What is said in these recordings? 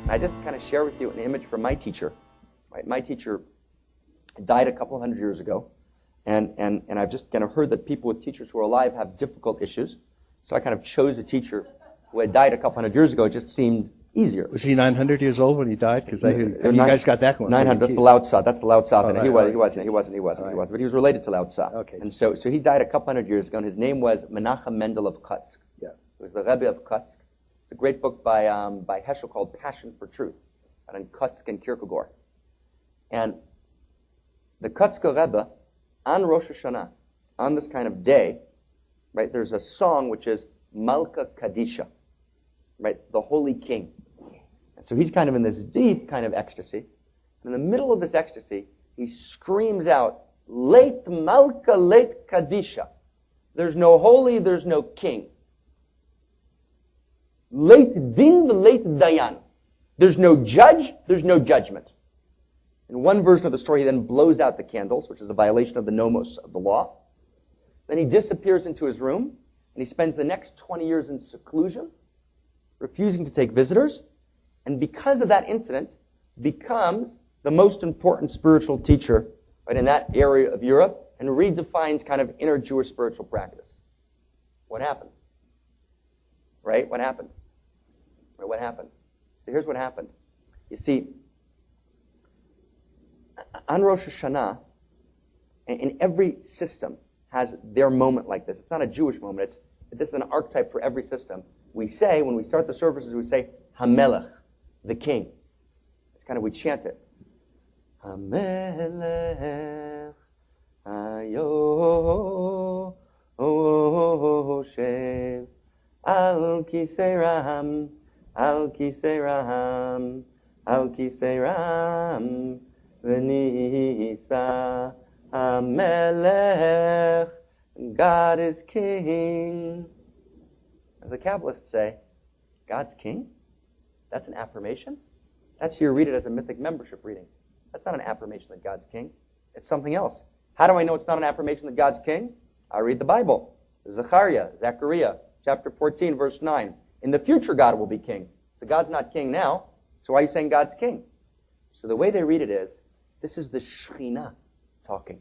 And I just kind of share with you an image from my teacher. Right? My teacher died a couple hundred years ago, and I've just kind of heard that people with teachers who are alive have difficult issues. So I kind of chose a teacher who had died a couple hundred years ago. It just seemed easier. Was he 900 years old when he died? Because you guys got that one. 900. That's the Lao Tzu. That's the Lao Tzu. Oh, He right, wasn't. But he was related to Lao Tzu. Okay. And so he died a couple hundred years ago, and his name was Menachem Mendel of Kutsk. Yeah. He was the Rebbe of Kutsk. It's a great book by Heschel called Passion for Truth, on Kutsk and Kierkegaard. And the Kutsker Rebbe, on Rosh Hashanah, on this kind of day, right, there's a song which is Malka Kadisha, right, the Holy King. And so he's kind of in this deep kind of ecstasy. And in the middle of this ecstasy, he screams out, Leit Malka, Leit Kadisha. There's no holy, there's no king. Leit Din, Leit Dayan. There's no judge, there's no judgment. In one version of the story, he then blows out the candles, which is a violation of the nomos of the law. Then he disappears into his room, and he spends the next 20 years in seclusion, refusing to take visitors, and because of that incident, becomes the most important spiritual teacher right in that area of Europe, and redefines kind of inner Jewish spiritual practice. What happened? Right? What happened? Right, what happened? So here's what happened. You see, on Rosh Hashanah, and every system has their moment like this. It's not a Jewish moment. This is an archetype for every system. We say, when we start the services, we say, HaMelech, the king. It's kind of, we chant it. HaMelech, Hayoshev, Al Kisei Ram, Al Kisei Ram, Al Kisei Ram, V'nisa HaMelech, God is king. As the Kabbalists say, God's king? That's an affirmation? That's you read it as a mythic membership reading. That's not an affirmation that God's king. It's something else. How do I know it's not an affirmation that God's king? I read the Bible. Zechariah, chapter 14, verse 9. In the future, God will be king. So God's not king now. So why are you saying God's king? So the way they read it is, this is the Shekhinah talking.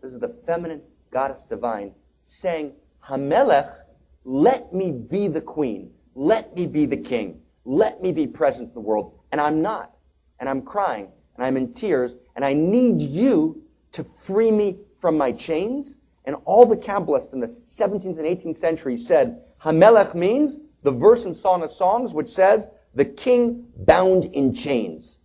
This is the feminine goddess divine saying, HaMelech, let me be the queen. Let me be the king. Let me be present in the world. And I'm not. And I'm crying. And I'm in tears. And I need you to free me from my chains. And all the Kabbalists in the 17th and 18th century said, HaMelech means the verse in Song of Songs which says, the king bound in chains.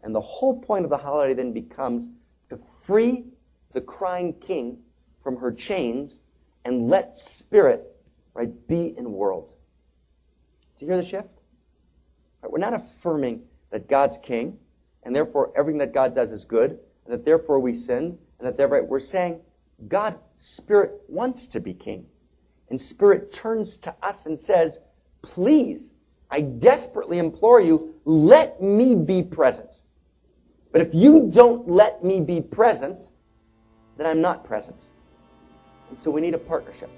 And the whole point of the holiday then becomes to free the crying king from her chains and let spirit, right, be in world. Do you hear the shift? Right, we're not affirming that God's king, and therefore everything that God does is good, and that therefore we sinned, and that therefore we're saying God, spirit, wants to be king. And spirit turns to us and says, please, I desperately implore you, let me be present. But if you don't let me be present, then I'm not present. And so we need a partnership.